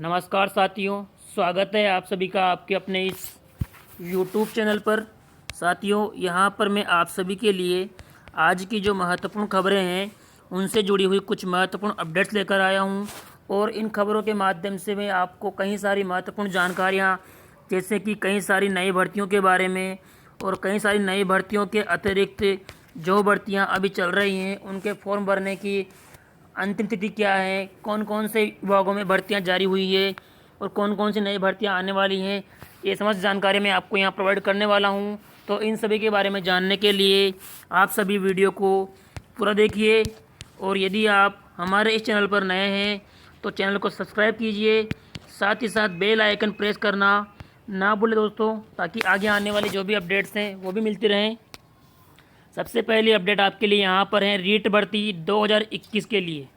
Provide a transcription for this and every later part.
नमस्कार साथियों, स्वागत है आप सभी का आपके अपने इस YouTube चैनल पर। साथियों, यहाँ पर मैं आप सभी के लिए आज की जो महत्वपूर्ण खबरें हैं उनसे जुड़ी हुई कुछ महत्वपूर्ण अपडेट्स लेकर आया हूँ। और इन खबरों के माध्यम से मैं आपको कई सारी महत्वपूर्ण जानकारियाँ, जैसे कि कई सारी नई भर्तियों के बारे में और कई सारी नई भर्तियों के अतिरिक्त जो भर्तियाँ अभी चल रही हैं उनके फॉर्म भरने की अंतिम तिथि क्या है, कौन कौन से विभागों में भर्तियां जारी हुई है और कौन कौन सी नई भर्तियां आने वाली हैं, ये समस्त जानकारी मैं आपको यहां प्रोवाइड करने वाला हूं। तो इन सभी के बारे में जानने के लिए आप सभी वीडियो को पूरा देखिए। और यदि आप हमारे इस चैनल पर नए हैं तो चैनल को सब्सक्राइब कीजिए, साथ ही साथ बेल आइकन प्रेस करना ना भूलें दोस्तों, ताकि आगे आने वाली जो भी अपडेट्स हैं वो भी मिलती रहें। सबसे पहली अपडेट आपके लिए यहाँ पर है रीट भर्ती 2021 के लिए।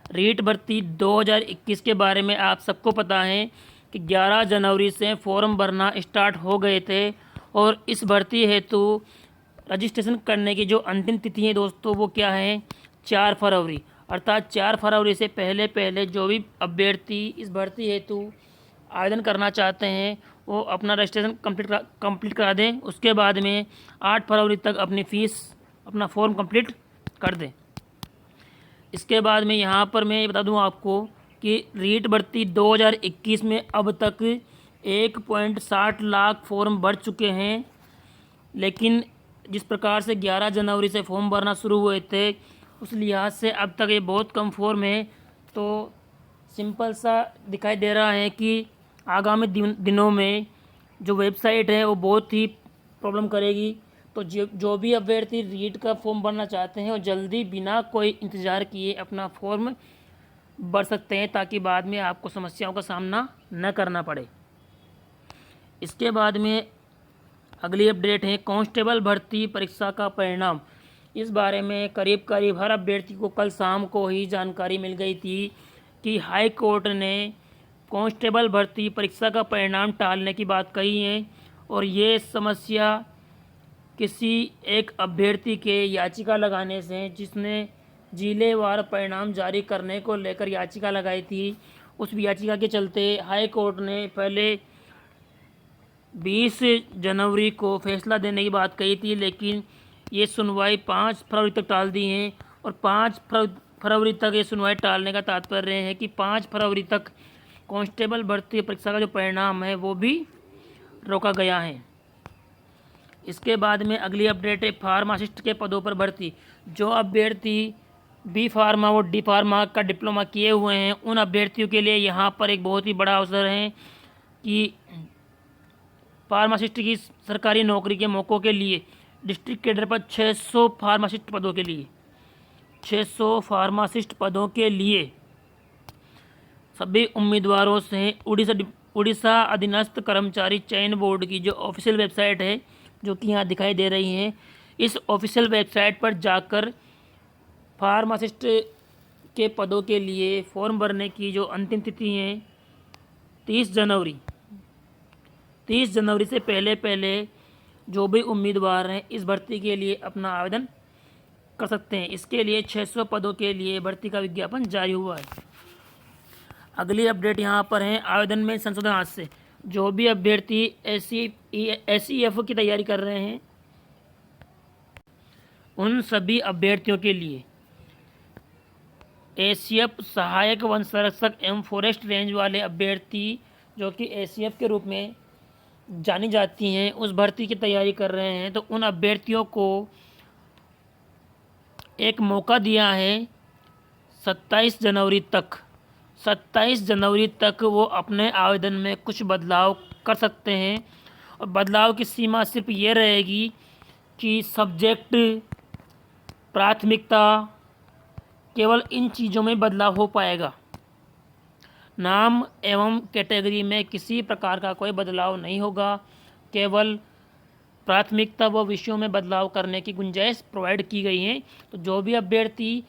रीट भर्ती 2021 के बारे में आप सबको पता है कि 11 जनवरी से फॉर्म भरना स्टार्ट हो गए थे और इस भर्ती हेतु रजिस्ट्रेशन करने की जो अंतिम तिथि है दोस्तों वो क्या है, 4 फरवरी। अर्थात 4 फरवरी से पहले पहले जो भी अभ्यर्थी इस भर्ती हेतु आवेदन करना चाहते हैं वो अपना रजिस्ट्रेशन कंप्लीट करा दें। उसके बाद में 8 फरवरी तक अपनी फ़ीस अपना फॉर्म कंप्लीट कर दें। इसके बाद में यहाँ पर मैं बता दूँ आपको कि रीट भर्ती 2021 में अब तक 1.60 लाख फॉर्म भर चुके हैं। लेकिन जिस प्रकार से 11 जनवरी से फॉर्म भरना शुरू हुए थे उस लिहाज से अब तक ये बहुत कम फॉर्म है। तो सिंपल सा दिखाई दे रहा है कि आगामी दिनों में जो वेबसाइट है वो बहुत ही प्रॉब्लम करेगी। तो जो भी अभ्यर्थी रीट का फॉर्म भरना चाहते हैं वो जल्दी बिना कोई इंतज़ार किए अपना फॉर्म भर सकते हैं, ताकि बाद में आपको समस्याओं का सामना न करना पड़े। इसके बाद में अगली अपडेट है कांस्टेबल भर्ती परीक्षा का परिणाम। इस बारे में करीब करीब हर अभ्यर्थी को कल शाम को ही जानकारी मिल गई थी कि हाई कोर्ट ने कांस्टेबल भर्ती परीक्षा का परिणाम टालने की बात कही है। और ये समस्या किसी एक अभ्यर्थी के याचिका लगाने से, जिसने जिलेवार परिणाम जारी करने को लेकर याचिका लगाई थी, उस याचिका के चलते हाई कोर्ट ने पहले 20 जनवरी को फैसला देने की बात कही थी, लेकिन ये सुनवाई 5 फरवरी तक टाल दी है। और 5 फरवरी तक ये सुनवाई टालने का तात्पर्य है कि 5 फरवरी तक कांस्टेबल भर्ती परीक्षा का जो परिणाम है वो भी रोका गया है। इसके बाद में अगली अपडेट है फार्मासिस्ट के पदों पर भर्ती। जो अभ्यर्थी बी फार्मा और डी फार्मा का डिप्लोमा किए हुए हैं उन अभ्यर्थियों के लिए यहाँ पर एक बहुत ही बड़ा अवसर है कि फार्मासिस्ट की सरकारी नौकरी के मौक़ों के लिए डिस्ट्रिक्ट कैडर पर 600 फार्मासिस्ट पदों के लिए 600 फार्मासिस्ट पदों के लिए सभी उम्मीदवारों से उड़ीसा अधीनस्थ कर्मचारी चयन बोर्ड की जो ऑफिशियल वेबसाइट है, जो कि यहाँ दिखाई दे रही है, इस ऑफिशियल वेबसाइट पर जाकर फार्मासिस्ट के पदों के लिए फॉर्म भरने की जो अंतिम तिथि है 30 जनवरी। 30 जनवरी से पहले पहले जो भी उम्मीदवार हैं इस भर्ती के लिए अपना आवेदन कर सकते हैं। इसके लिए 600 पदों के लिए भर्ती का विज्ञापन जारी हुआ है। अगली अपडेट यहाँ पर है आवेदन में संशोधन आज से। जो भी अभ्यर्थी SEF की तैयारी कर रहे हैं उन सभी अभ्यर्थियों के लिए SEF सहायक वन संरक्षक एवं फॉरेस्ट रेंज वाले अभ्यर्थी जो कि SEF के रूप में जानी जाती हैं उस भर्ती की तैयारी कर रहे हैं, तो उन अभ्यर्थियों को एक मौका दिया है 27 जनवरी तक वो अपने आवेदन में कुछ बदलाव कर सकते हैं। और बदलाव की सीमा सिर्फ ये रहेगी कि सब्जेक्ट, प्राथमिकता, केवल इन चीज़ों में बदलाव हो पाएगा। नाम एवं कैटेगरी में किसी प्रकार का कोई बदलाव नहीं होगा, केवल प्राथमिकता व विषयों में बदलाव करने की गुंजाइश प्रोवाइड की गई है। तो जो भी अभ्यर्थी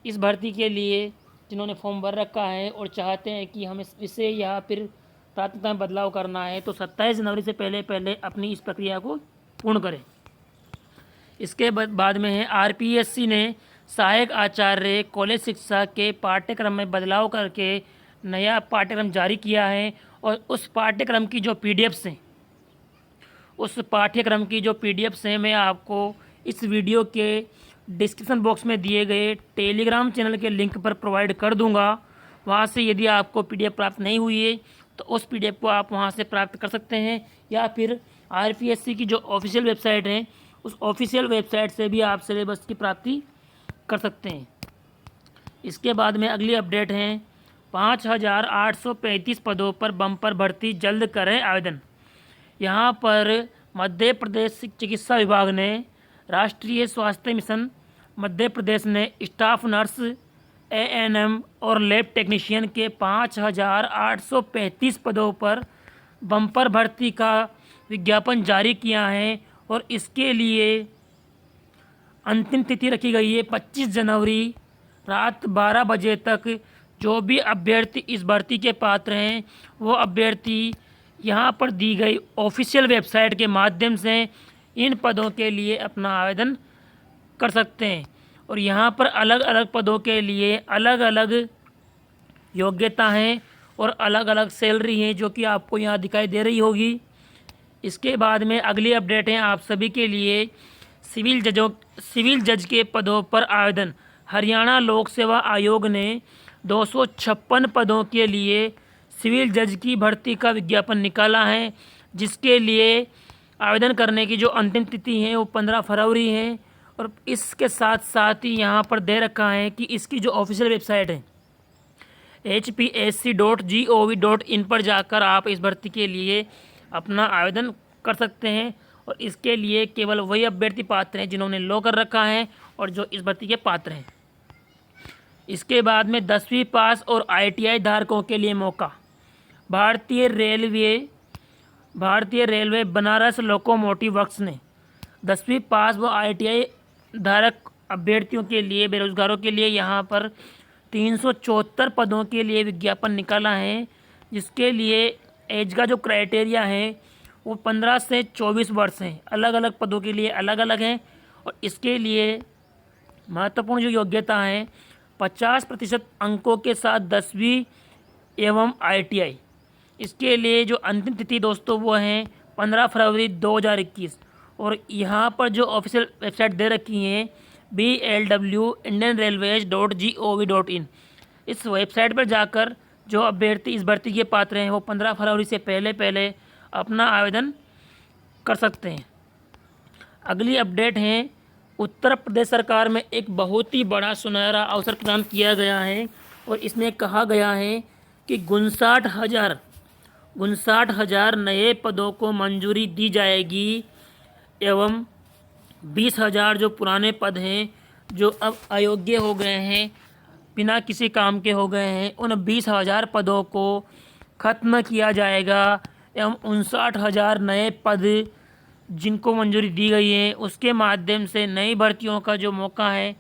इस भर्ती के लिए जिन्होंने फॉर्म भर रखा है और चाहते हैं कि हमें इसे या फिर प्राथमिकता में बदलाव करना है, तो 27 जनवरी से पहले पहले अपनी इस प्रक्रिया को पूर्ण करें। इसके बाद में है RPSC ने सहायक आचार्य कॉलेज शिक्षा के पाठ्यक्रम में बदलाव करके नया पाठ्यक्रम जारी किया है और उस पाठ्यक्रम की जो पीडीएफ्स हैं मैं आपको इस वीडियो के डिस्क्रिप्शन बॉक्स में दिए गए टेलीग्राम चैनल के लिंक पर प्रोवाइड कर दूंगा। वहां से यदि आपको पीडीएफ प्राप्त नहीं हुई है तो उस पीडीएफ को आप वहां से प्राप्त कर सकते हैं, या फिर आरपीएससी की जो ऑफिशियल वेबसाइट है उस ऑफिशियल वेबसाइट से भी आप सिलेबस की प्राप्ति कर सकते हैं। इसके बाद में अगली अपडेट है 5,835 पदों पर बम्पर भर्ती, जल्द करें आवेदन। यहाँ पर मध्य प्रदेश चिकित्सा विभाग ने राष्ट्रीय स्वास्थ्य मिशन मध्य प्रदेश ने स्टाफ नर्स, एएनएम और लैब टेक्नीशियन के 5,835 पदों पर बम्पर भर्ती का विज्ञापन जारी किया है और इसके लिए अंतिम तिथि रखी गई है 25 जनवरी रात 12 बजे तक। जो भी अभ्यर्थी इस भर्ती के पात्र हैं वो अभ्यर्थी यहाँ पर दी गई ऑफिशियल वेबसाइट के माध्यम से इन पदों के लिए अपना आवेदन कर सकते हैं। और यहाँ पर अलग अलग पदों के लिए अलग अलग योग्यता हैं और अलग अलग सैलरी हैं, जो कि आपको यहाँ दिखाई दे रही होगी। इसके बाद में अगली अपडेट है आप सभी के लिए सिविल जज के पदों पर आवेदन। हरियाणा लोक सेवा आयोग ने 256 पदों के लिए सिविल जज की भर्ती का विज्ञापन निकाला है, जिसके लिए आवेदन करने की जो अंतिम तिथि है वो 15 फरवरी है। और इसके साथ साथ ही यहाँ पर दे रखा है कि इसकी जो ऑफिशियल वेबसाइट है hpsc.gov.in पर जाकर आप इस भर्ती के लिए अपना आवेदन कर सकते हैं। और इसके लिए केवल वही अभ्यर्थी पात्र हैं जिन्होंने लो कर रखा है और जो इस भर्ती के पात्र हैं। इसके बाद में 10वीं पास और ITI धारकों के लिए मौका। भारतीय रेलवे बनारस लोकोमोटिव वर्क्स ने 10वीं पास व ITI धारक अभ्यर्थियों के लिए, बेरोजगारों के लिए यहाँ पर 374 पदों के लिए विज्ञापन निकाला है, जिसके लिए एज का जो क्राइटेरिया है वो 15 से 24 वर्ष हैं। अलग अलग पदों के लिए अलग अलग हैं। और इसके लिए महत्वपूर्ण जो योग्यता है 50% अंकों के साथ 10वीं एवं ITI। इसके लिए जो अंतिम तिथि दोस्तों वो हैं 15 फरवरी 2021। और यहाँ पर जो ऑफिशियल वेबसाइट दे रखी है blw.indianrailways.gov.in, इस वेबसाइट पर जाकर जो अभ्यर्थी इस भर्ती के पात्र हैं वो 15 फरवरी से पहले अपना आवेदन कर सकते हैं। अगली अपडेट है उत्तर प्रदेश सरकार में एक बहुत ही बड़ा सुनहरा अवसर प्रदान किया गया है और इसमें कहा गया है कि 59,000 नए पदों को मंजूरी दी जाएगी एवं 20,000 जो पुराने पद हैं जो अब अयोग्य हो गए हैं, बिना किसी काम के हो गए हैं, उन 20,000 पदों को खत्म किया जाएगा एवं 59,000 नए पद जिनको मंजूरी दी गई है उसके माध्यम से नई भर्तियों का जो मौका है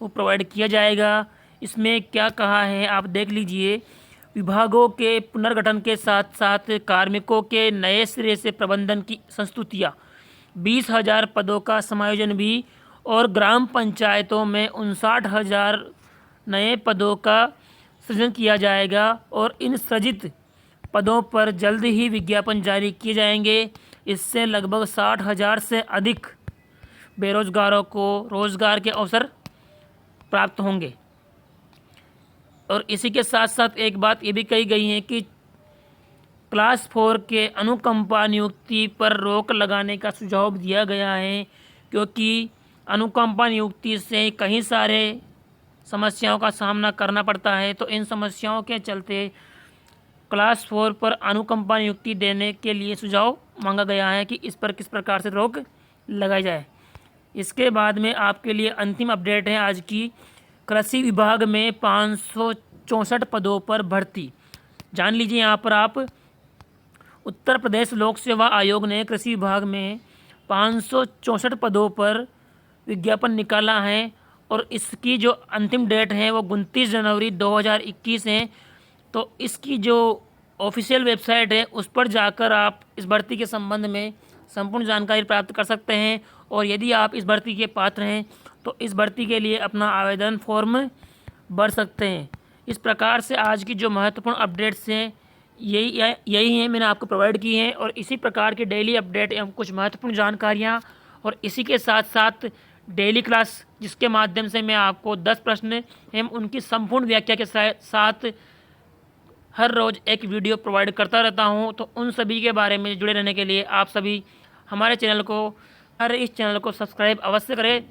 वो प्रोवाइड किया जाएगा। इसमें क्या कहा है आप देख लीजिए। विभागों के पुनर्गठन के साथ साथ कार्मिकों के नए सिरे से प्रबंधन की संस्तुतियाँ, 20,000 पदों का समायोजन भी, और ग्राम पंचायतों में 59,000 नए पदों का सृजन किया जाएगा। और इन सृजित पदों पर जल्द ही विज्ञापन जारी किए जाएंगे। इससे लगभग 60,000 से अधिक बेरोजगारों को रोजगार के अवसर प्राप्त होंगे। और इसी के साथ साथ एक बात ये भी कही गई है कि क्लास 4 के अनुकंपा नियुक्ति पर रोक लगाने का सुझाव दिया गया है, क्योंकि अनुकंपा नियुक्ति से कई सारे समस्याओं का सामना करना पड़ता है। तो इन समस्याओं के चलते क्लास 4 पर अनुकंपा नियुक्ति देने के लिए सुझाव मांगा गया है कि इस पर किस प्रकार से रोक लगाई जाए। इसके बाद में आपके लिए अंतिम अपडेट है आज की। कृषि विभाग में 564 पदों पर भर्ती। जान लीजिए यहाँ पर आप, उत्तर प्रदेश लोक सेवा आयोग ने कृषि विभाग में 564 पदों पर विज्ञापन निकाला है और इसकी जो अंतिम डेट है वो 29 जनवरी 2021 है। तो इसकी जो ऑफिशियल वेबसाइट है उस पर जाकर आप इस भर्ती के संबंध में संपूर्ण जानकारी प्राप्त कर सकते हैं। और यदि आप इस भर्ती के पात्र हैं तो इस भर्ती के लिए अपना आवेदन फॉर्म भर सकते हैं। इस प्रकार से आज की जो महत्वपूर्ण अपडेट्स हैं यही हैं, मैंने आपको प्रोवाइड की हैं। और इसी प्रकार के डेली अपडेट एवं कुछ महत्वपूर्ण जानकारियाँ और इसी के साथ साथ डेली क्लास, जिसके माध्यम से मैं आपको 10 प्रश्न एवं उनकी संपूर्ण व्याख्या के साथ हर रोज़ एक वीडियो प्रोवाइड करता रहता हूं। तो उन सभी के बारे में जुड़े रहने के लिए आप सभी हमारे चैनल को सब्सक्राइब अवश्य करें।